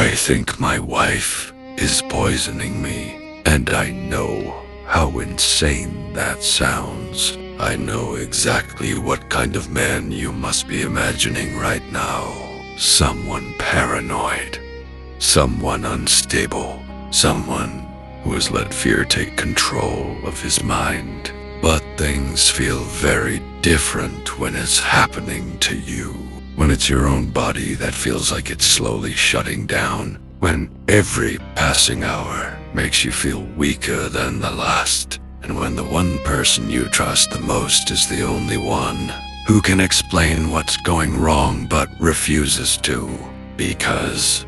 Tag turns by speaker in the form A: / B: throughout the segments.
A: I think my wife is poisoning me, and I know how insane that sounds. I know exactly what kind of man you must be imagining right now. Someone paranoid, someone unstable, someone who has let fear take control of his mind. But things feel very different when it's happening to you. When it's your own body that feels like it's slowly shutting down. When every passing hour makes you feel weaker than the last. And when the one person you trust the most is the only one who can explain what's going wrong but refuses to. Because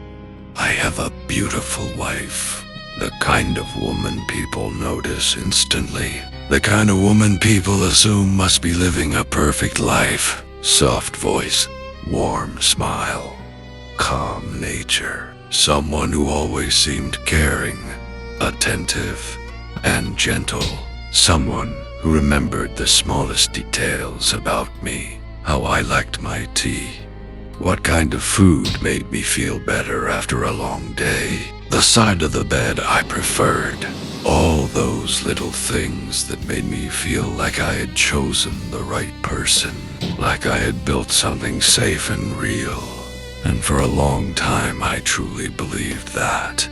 A: I have a beautiful wife. The kind of woman people notice instantly. The kind of woman people assume must be living a perfect life. Soft voice, warm smile, calm nature. Someone who always seemed caring, attentive, and gentle. Someone who remembered the smallest details about me. How I liked my tea. What kind of food made me feel better after a long day. The side of the bed I preferred. All those little things that made me feel like I had chosen the right person. Like I had built something safe and real. And for a long time I truly believed that.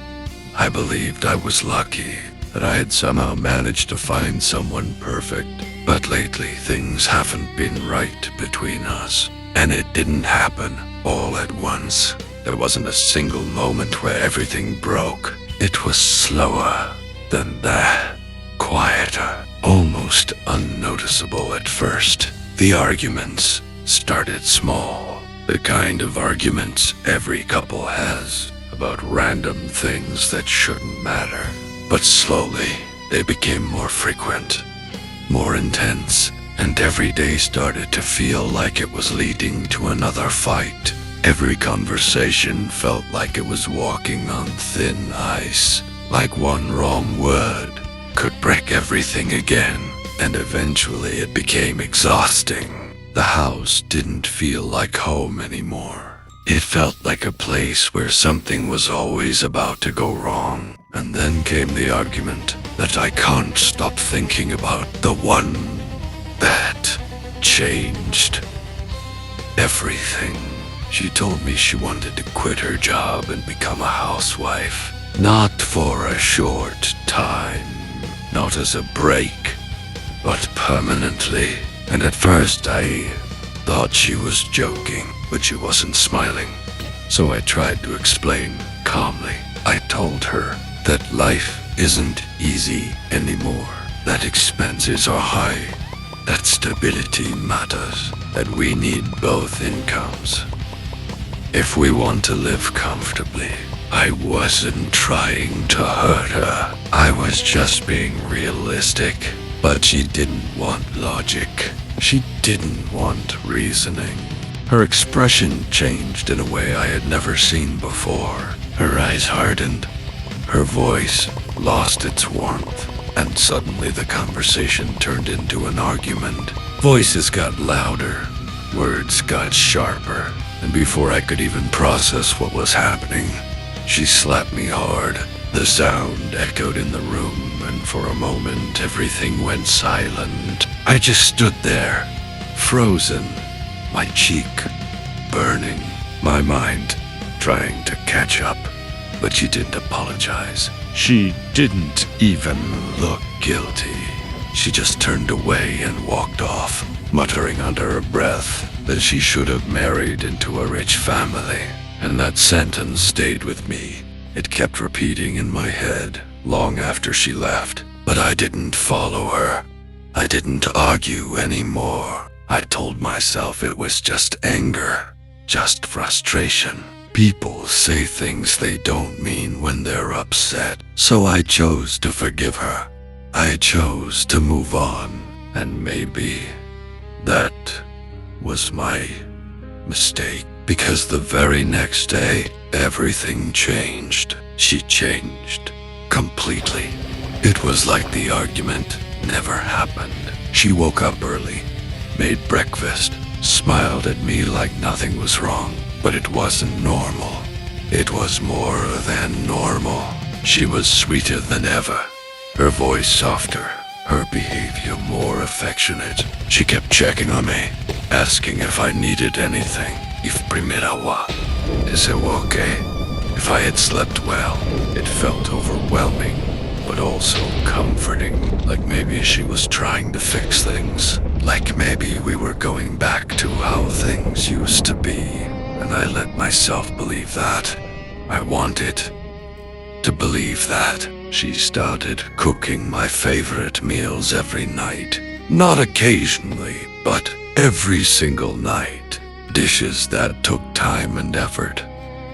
A: I believed I was lucky, that I had somehow managed to find someone perfect. But lately things haven't been right between us. And it didn't happen all at once. There wasn't a single moment where everything broke. It was slower than that. Quieter, almost unnoticeable at first. The arguments started small. The kind of arguments every couple has about random things that shouldn't matter. But slowly, they became more frequent, more intense, and every day started to feel like it was leading to another fight. Every conversation felt like it was walking on thin ice, like one wrong word could break everything again, and eventually it became exhausting. The house didn't feel like home anymore. It felt like a place where something was always about to go wrong. And then came the argument that I can't stop thinking about the one that changed everything. She told me she wanted to quit her job and become a housewife. Not for a short time, not as a break, but permanently. And at first I thought she was joking, but she wasn't smiling. So I tried to explain calmly. I told her that life isn't easy anymore, that expenses are high, that stability matters, that we need both incomes if we want to live comfortably. I wasn't trying to hurt her. I was just being realistic. But she didn't want logic. She didn't want reasoning. Her expression changed in a way I had never seen before. Her eyes hardened. Her voice lost its warmth. And suddenly the conversation turned into an argument. Voices got louder. Words got sharper. And before I could even process what was happening, she slapped me hard. The sound echoed in the room, and for a moment everything went silent. I just stood there, frozen, my cheek burning, my mind trying to catch up. But she didn't apologize. She didn't even look guilty. She just turned away and walked off, muttering under her breath that she should have married into a rich family. And that sentence stayed with me. It kept repeating in my head long after she left. But I didn't follow her. I didn't argue anymore. I told myself it was just anger, just frustration. People say things they don't mean when they're upset. So I chose to forgive her. I chose to move on. And maybe that was my mistake. Because the very next day, everything changed. She changed completely. It was like the argument never happened. She woke up early, made breakfast, smiled at me like nothing was wrong. But it wasn't normal. It was more than normal. She was sweeter than ever. Her voice softer, her behavior more affectionate. She kept checking on me, asking if I needed anything. If primerawa, is it okay? If I had slept well. It felt overwhelming, but also comforting. Like maybe she was trying to fix things. Like maybe we were going back to how things used to be. And I let myself believe that. I wanted to believe that. She started cooking my favorite meals every night. Not occasionally, but every single night. Dishes that took time and effort.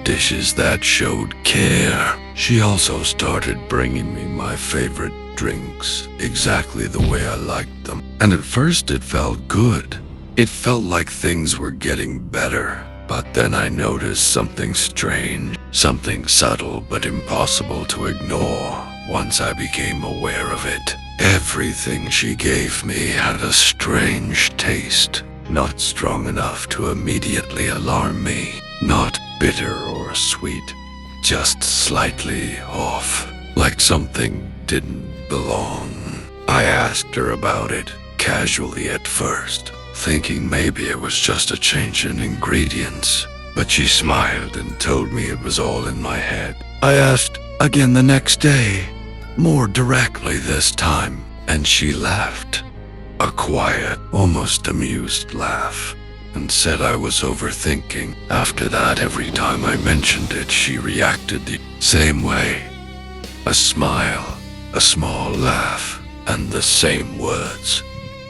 A: Dishes that showed care. She also started bringing me my favorite drinks, exactly the way I liked them. And at first it felt good. It felt like things were getting better. But then I noticed something strange, something subtle but impossible to ignore. Once I became aware of it, everything she gave me had a strange taste. Not strong enough to immediately alarm me. Not bitter or sweet. Just slightly off. Like something didn't belong. I asked her about it, casually at first, thinking maybe it was just a change in ingredients. But she smiled and told me it was all in my head. I asked again the next day, more directly this time, and she laughed. A quiet, almost amused laugh, and said I was overthinking. After that, every time I mentioned it, she reacted the same way. A smile, a small laugh, and the same words.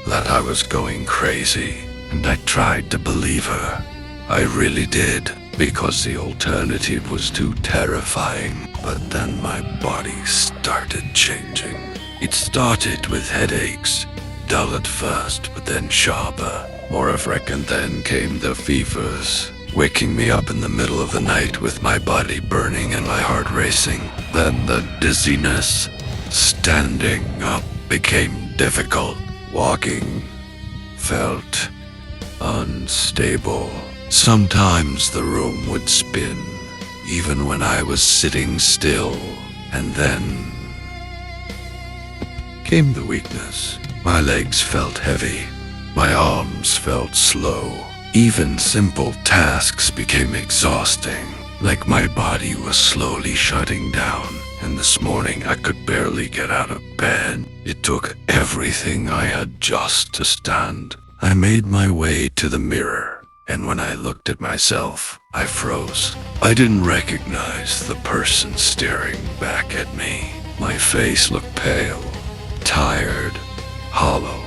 A: That I was going crazy, and I tried to believe her. I really did, because the alternative was too terrifying. But then my body started changing. It started with headaches, dull at first, but then sharper, more frequent. Then came the fevers, waking me up in the middle of the night with my body burning and my heart racing. Then the dizziness. Standing up became difficult. Walking felt unstable. Sometimes the room would spin, even when I was sitting still. And then came the weakness. My legs felt heavy. My arms felt slow. Even simple tasks became exhausting, like my body was slowly shutting down. And this morning I could barely get out of bed. It took everything I had just to stand. I made my way to the mirror, and when I looked at myself, I froze. I didn't recognize the person staring back at me. My face looked pale, tired, hollow.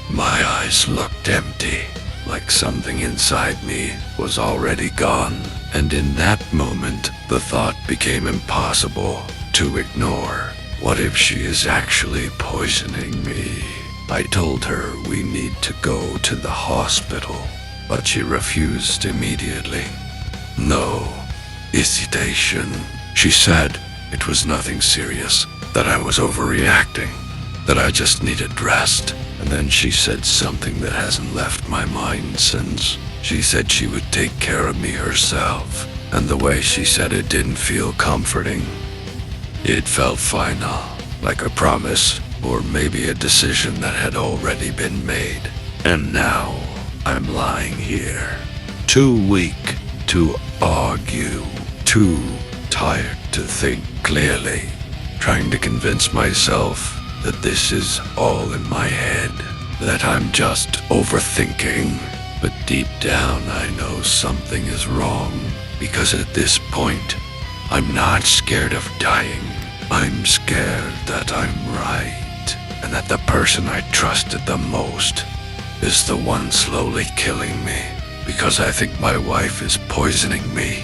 A: My eyes looked empty, like something inside me was already gone. And in that moment, the thought became impossible to ignore. What if she is actually poisoning me? I told her we need to go to the hospital, but she refused immediately. No hesitation. She said it was nothing serious, that I was overreacting, that I just needed rest. And then she said something that hasn't left my mind since. She said she would take care of me herself, and the way she said it didn't feel comforting. It felt final, like a promise, or maybe a decision that had already been made. And now, I'm lying here, too weak to argue, too tired to think clearly, trying to convince myself that this is all in my head, that I'm just overthinking. But deep down, I know something is wrong, because at this point, I'm not scared of dying. I'm scared that I'm right, and that the person I trusted the most is the one slowly killing me, because I think my wife is poisoning me.